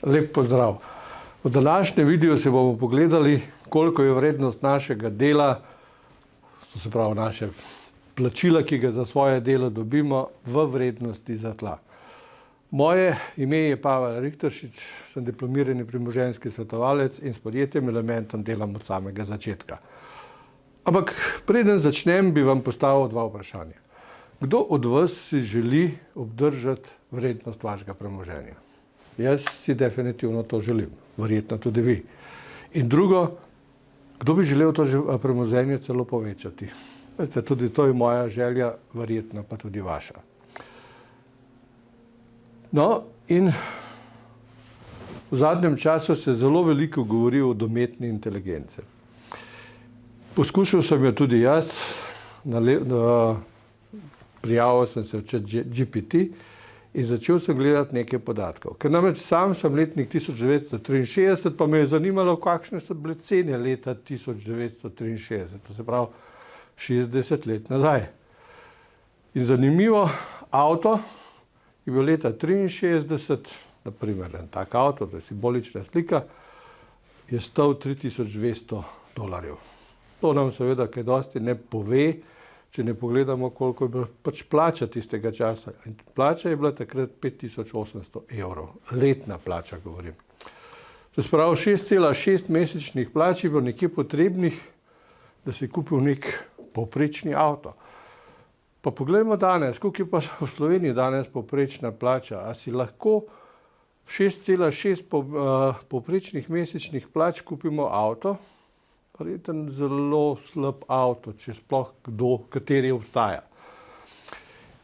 Lep pozdrav. V današnjem videu se bomo pogledali, koliko je vrednost našega dela, to se pravi naše plačila, ki ga za svoje delo dobimo, v vrednosti zlata. Moje ime je Pavel Richteršič, sem diplomirani premoženjski svetovalec in s podjetjem Elementom delam od samega začetka. Ampak preden začnem, bi vam postavil dva vprašanja. Kdo od vas si želi obdržati vrednost vašega premoženja? Jaz si definitivno to želim, verjetno tudi vi. In drugo, kdo bi želel to premoženje celo povečati? Veste, tudi to je moja želja, verjetno pa tudi vaša. No, in v zadnjem času se zelo veliko govori o umetni inteligenci. Poskušal sem jo tudi jaz, prijavil sem se v ChatGPT in začel sem gledati nekaj podatkov. Ker namreč sam sem letnik 1963, pa me je zanimalo, kakšne so bile cene leta 1963, to se pravi 60 let nazaj. In zanimivo, avto je bil leta 1963, naprimer en tak avto, to je simbolična slika, je stal $3200. To nam seveda kaj dosti ne pove, če ne pogledamo, koliko je bila pač plača tistega časa. In plača je bila takrat €5800, letna plača govorim. To se pravi 6,6 mesečnih plač je bilo nekje potrebnih, da si kupil nek povprečni avto. Pa poglejmo danes, koliko je pa v Sloveniji danes povprečna plača. A si lahko 6,6 povprečnih mesečnih plač kupimo avto? Verjetno zelo slab avto, če sploh kdo, kateri obstaja.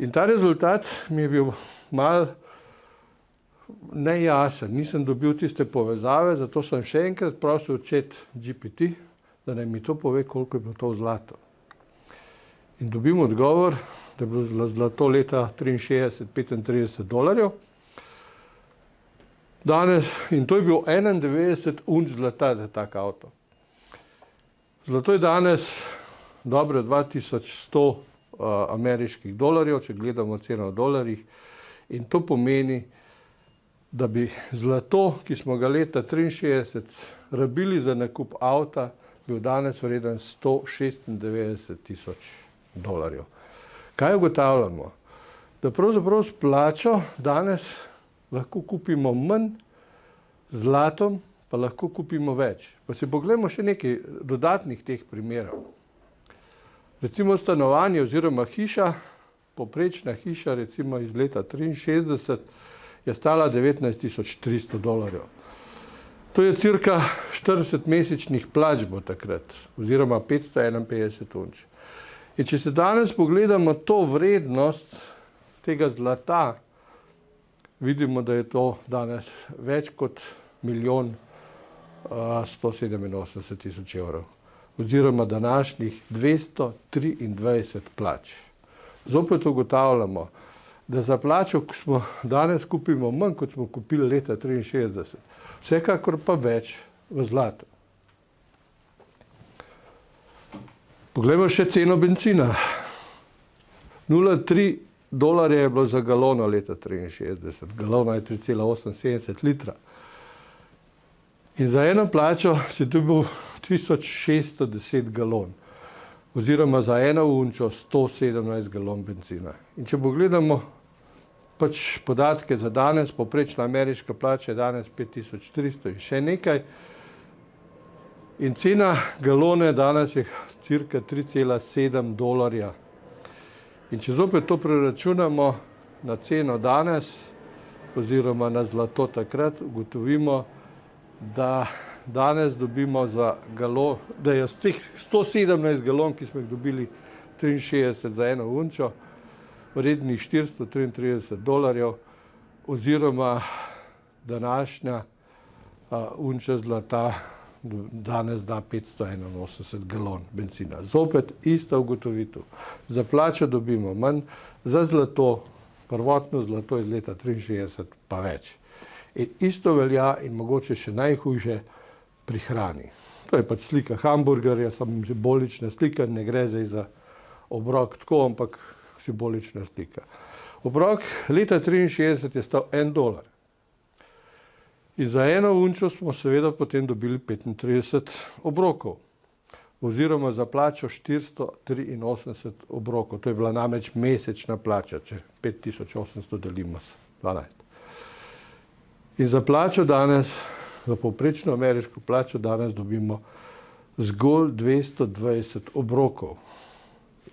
In ta rezultat mi je bil malo nejasen, nisem dobil tiste povezave, zato sem še enkrat prosil ChatGPT, da naj mi to pove, koliko je bilo to zlato. In dobim odgovor, da je bilo zlato leta 1963 $35. Danes, in to je bil 91 unč zlata za tak avto. Zlato je danes dobro 2100 ameriških dolarjev, če gledamo ceno v dolarjih, in to pomeni, da bi zlato, ki smo ga leta 1963 rabili za nakup avta, bil danes vreden $196,000. Kaj ugotavljamo? Da pravzaprav s plačo danes lahko kupimo manj, zlatom pa lahko kupimo več. Pa si pogledamo še nekaj dodatnih teh primerov. Recimo stanovanje oziroma hiša, povprečna hiša recimo iz leta 1963 je stala $19,300. To je cirka 40 mesečnih plač bo takrat, oziroma 551 unč. In če se danes pogledamo to vrednost tega zlata, vidimo, da je to danes več kot €1,187,000, oziroma današnjih 223 plač. Zopet ugotavljamo, da za plačo, ko smo danes kupimo manj, kot smo kupili leta 1963, vsekakor pa več v zlatu. Poglejmo še ceno bencina. $0,3 je bilo za galono leta 1963, galona je 3,78 litra. In za eno plačo si dobil 1610 galon, oziroma za eno unčo 117 galon bencina. In če pogledamo pač podatke za danes, povprečna ameriška plača je danes 5300 in še nekaj. In cena galone danes je cirka $3,7. In če zopet to preračunamo na ceno danes, oziroma na zlato takrat, ugotovimo, da danes dobimo za galon, da je z teh 117 galon, ki smo jih dobili 63 za eno unčo, vrednih $433, oziroma današnja unča zlata danes da 581 galon bencina. Zopet ista ugotovitev. Za plačo dobimo manj, za zlato, prvotno zlato iz leta 1963 pa več. In isto velja in mogoče še najhujše pri hrani. To je pač slika hamburgerja, samo simbolična slika, ne gre zdaj za obrok tako, ampak simbolična slika. Obrok leta 1963 je stal $1. In za eno unčo smo seveda potem dobili 35 obrokov, oziroma za plačo 483 obrokov. To je bila namreč mesečna plača, če 5800 delimo s 12. In za plačo danes, za povprečno ameriško plačo danes dobimo zgolj 220 obrokov.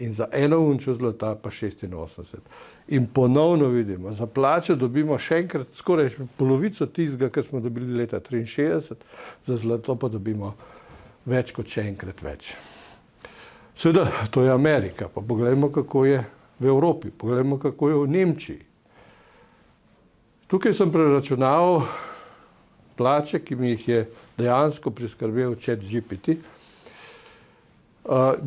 In za eno unčo zlata pa 86. In ponovno vidimo, za plačo dobimo še enkrat skoraj polovico tistega, kar smo dobili leta 63, za zlato pa dobimo več kot še enkrat več. Seveda, to je Amerika, pa poglejmo, kako je v Evropi, poglejmo, kako je v Nemčiji. Tukaj sem preračunal plače, ki mi jih je dejansko priskrbel ChatGPT.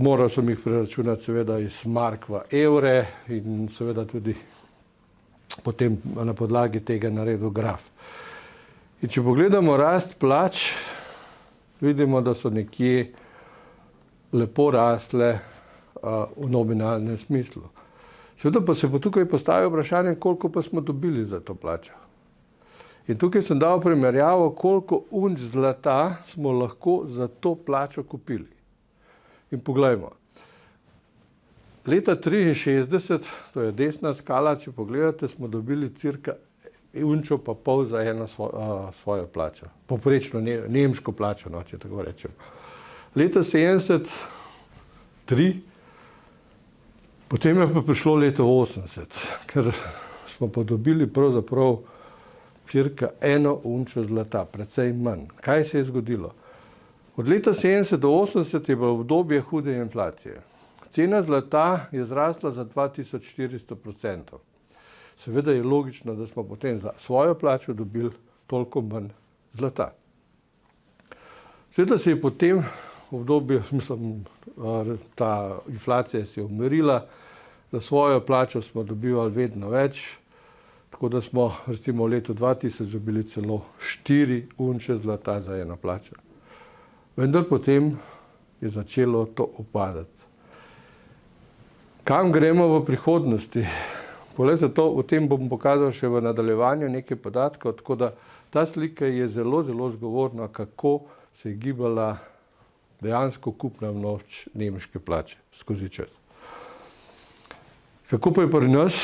Moral sem jih preračunati seveda iz mark v evre in seveda tudi potem na podlagi tega naredil graf. In če pogledamo rast plač, vidimo, da so nekje lepo rastle v nominalnem smislu. Seveda pa se bo tukaj postavilo vprašanje, koliko pa smo dobili za to plačo. In tukaj sem dal primerjavo, koliko unč zlata smo lahko za to plačo kupili. In poglejmo, leta 63, to je desna skala, če pogledate, smo dobili cirka unčo pa pol za eno svojo plačo. Poprečno nemško plačo, no, če tako rečem. Leta 73, potem je pa prišlo leto 80, ker smo pa dobili pravzaprav cirka eno unčo zlata, precej manj. Kaj se je zgodilo? Od leta 70 do 80 je bilo obdobje hude inflacije. Cena zlata je zrasla za 2400%. Seveda je logično, da smo potem za svojo plačo dobili toliko manj zlata. Seveda se je potem obdobje, ta inflacija se je umirila, za svojo plačo smo dobivali vedno več, tako da smo recimo v letu 2000 dobili celo 4 unče zlata za eno plačo. Vendar potem je začelo to upadati. Kam gremo v prihodnosti? Poglejte, o tem bom pokazal še v nadaljevanju nekaj podatkov, tako da ta slika je zelo, zelo zgovorna, kako se je gibala dejansko kupna moč nemške plače skozi čas. Kako pa je pri nas?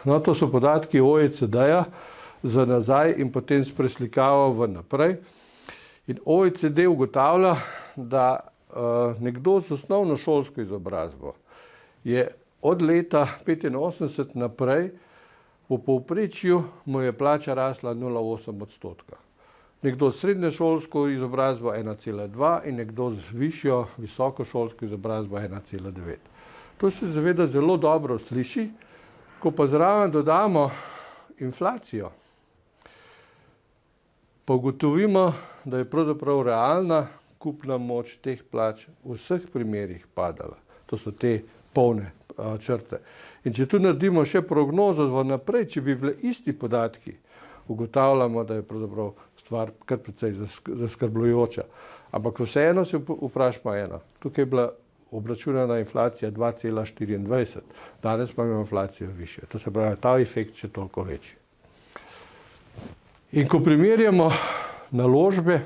No, to so podatki OECD-ja za nazaj in potem s preslikavo v naprej. In OECD ugotavlja, da nekdo z osnovnošolsko izobrazbo je od leta 85 naprej v povprečju mu je plača rasla 0,8%. Nekdo s srednješolsko izobrazbo 1,2 in nekdo z višjo visokošolsko izobrazbo 1,9. To se seveda zelo dobro sliši, ko pa zraven dodamo inflacijo, pa ugotovimo, da je pravzaprav realna kupna moč teh plač v vseh primerih padala. To so te polne črte. In če tu naredimo še prognozo vnaprej, če bi bile isti podatki, ugotavljamo, da je pravzaprav stvar kar precej zaskrbljujoča. Ampak vseeno se vprašamo eno. Tukaj je bila obračunana inflacija 2,24, danes pa imamo inflacijo višjo. To se pravi, ta efekt še toliko večji. In ko primerjamo naložbe,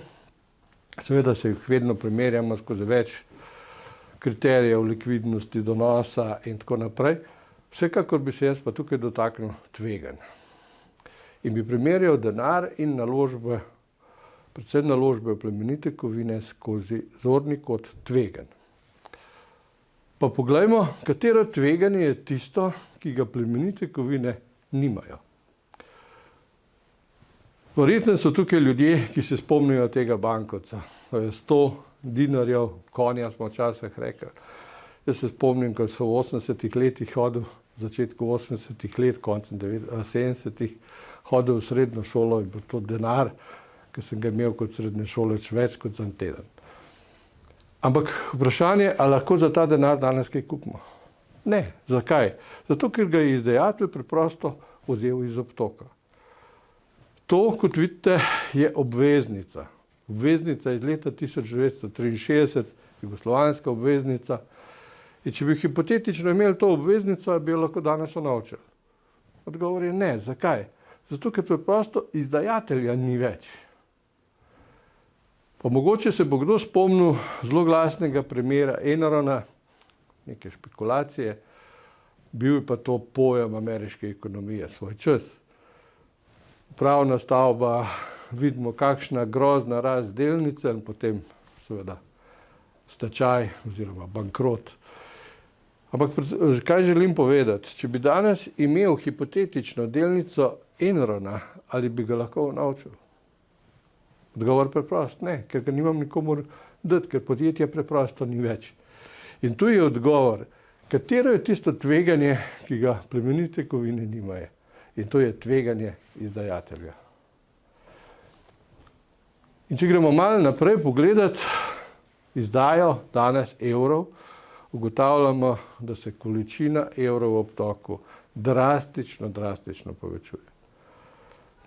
seveda se jih vedno primerjamo skozi več kriterijev likvidnosti, donosa in tako naprej, vsekakor bi se jaz pa tukaj dotaknil tveganj. In bi primerjal denar in naložbe, predvsem naložbe v plemenite kovine skozi zorni kot tveganj. Pa poglejmo, katero tveganje je tisto, ki ga plemenite kovine nimajo. Verjetno so tukaj ljudje, ki se spomnijo tega bankovca. To je 100 dinarjev, konja smo včasih rekli. Jaz se spomnim, ko sem v 80-ih letih hodil, v začetku 80-ih let, koncem 70-ih, hodil v srednjo šolo in bil to denar, ki sem ga imel kot srednješolec več kot za teden. Ampak vprašanje, ali lahko za ta denar danes kaj kupimo? Ne. Zakaj? Zato, ker ga je izdajatelj preprosto vzel iz obtoka. To, kot vidite, je obveznica. Obveznica iz leta 1963, jugoslovanska obveznica. In če bi hipotetično imeli to obveznico, bi jo lahko danes unovčili. Odgovor je ne. Zakaj? Zato, ker preprosto izdajatelja ni več. Pa mogoče se bo kdo spomnil zelo glasnega primera Enrona, neke špekulacije, bil je pa to pojem ameriške ekonomije svoj čas. Upravna stavba, vidimo kakšna grozna rast delnice in potem seveda stečaj oziroma bankrot. Ampak kaj želim povedati? Če bi danes imel hipotetično delnico Enrona, ali bi ga lahko naučil? Odgovor preprost, ne, ker ga nimam nikomur dati, ker podjetja preprosto ni več. In tu je odgovor, katero je tisto tveganje, ki ga plemenite kovine nimajo. In to je tveganje izdajatelja. In če gremo malo naprej pogledati izdajo danes evrov, ugotavljamo, da se količina evrov v obtoku drastično povečuje.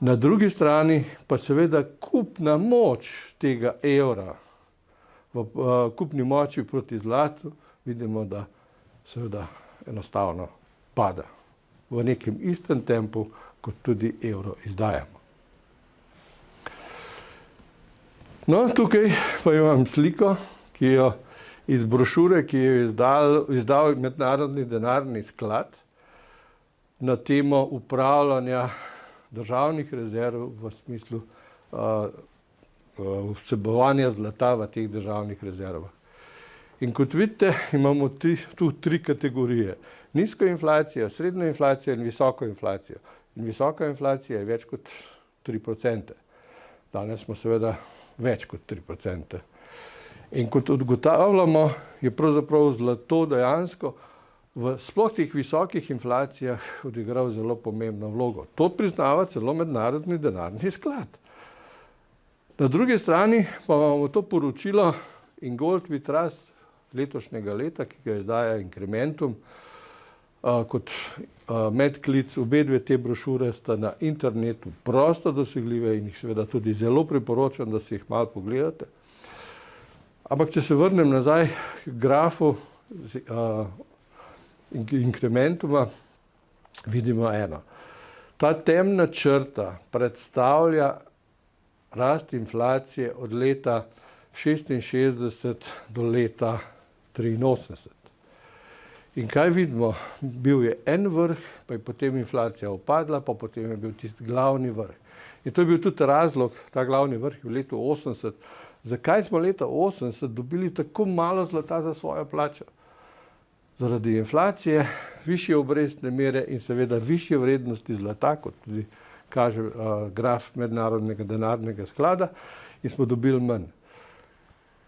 Na drugi strani pa seveda kupna moč tega evra v kupni moči proti zlatu vidimo, da seveda enostavno pada v nekem istem tempu, kot tudi evro izdajamo. No, tukaj pa imam sliko, ki jo iz brošure, ki jo je izdal Mednarodni denarni sklad na temo upravljanja državnih rezerv v smislu vsebovanja zlata v teh državnih rezervah. In kot vidite, imamo tu tri kategorije. Nizko inflacijo, srednjo inflacijo in visoko inflacijo. In visoka inflacija je več kot 3%. Danes smo seveda več kot 3%. In kot ugotavljamo, je pravzaprav zlato dejansko v sploh teh visokih inflacijah odigral zelo pomembno vlogo. To priznava celo Mednarodni denarni sklad. Na drugi strani pa imamo to poročilo In Gold We Trust letošnjega leta, ki ga izdaja Incrementum, kot medklic. Obe dve te brošure sta na internetu prosto dosegljive in jih seveda tudi zelo priporočam, da si jih malo pogledate. Ampak če se vrnem nazaj k grafu Incrementuma, vidimo eno. Ta temna črta predstavlja rast inflacije od leta 1966 do leta 1983. In kaj vidimo? Bil je en vrh, pa je potem inflacija upadla, pa potem je bil tisti glavni vrh. In to je bil tudi razlog, ta glavni vrh v letu 80, zakaj smo leta 80 dobili tako malo zlata za svojo plačo? Zaradi inflacije, višje obrestne mere in seveda višje vrednosti zlata, kot tudi kaže graf Mednarodnega denarnega sklada, in smo dobili manj.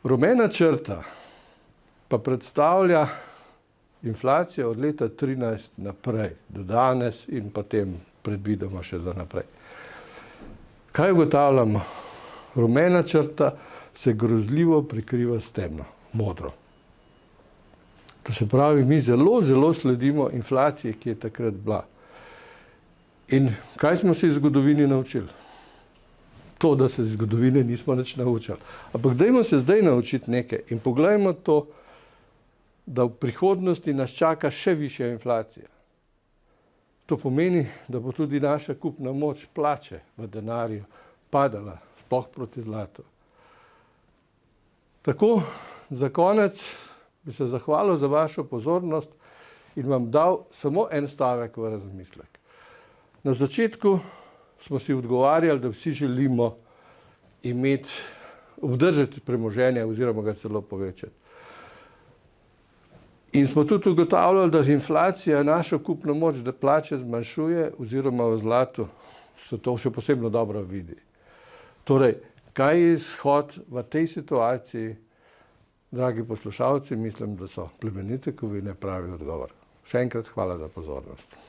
Rumena črta pa predstavlja inflacijo od leta 2013 naprej, do danes in potem predvidoma še za naprej. Kaj ugotavljamo? Rumena črta se grozljivo prekriva s temno, modro. To se pravi, mi zelo sledimo inflaciji, ki je takrat bila. In kaj smo se iz zgodovine naučili? To, da se iz zgodovine nismo nič naučili. Ampak dajmo se zdaj naučiti nekaj in poglejmo to, da v prihodnosti nas čaka še višja inflacija. To pomeni, da bo tudi naša kupna moč plače v denarju padala, sploh proti zlatu. Tako, za konec bi se zahvalil za vašo pozornost in vam dal samo en stavek v razmislek. Na začetku smo si odgovarjali, da vsi želimo obdržati premoženje oziroma ga celo povečati. In smo tudi ugotavljali, da inflacija našo kupno moč, da plače zmanjšuje oziroma v zlatu se to še posebno dobro vidi. Torej, kaj je izhod v tej situaciji? Dragi poslušalci, mislim, da so plemenite kovine pravi odgovor. Še enkrat hvala za pozornost.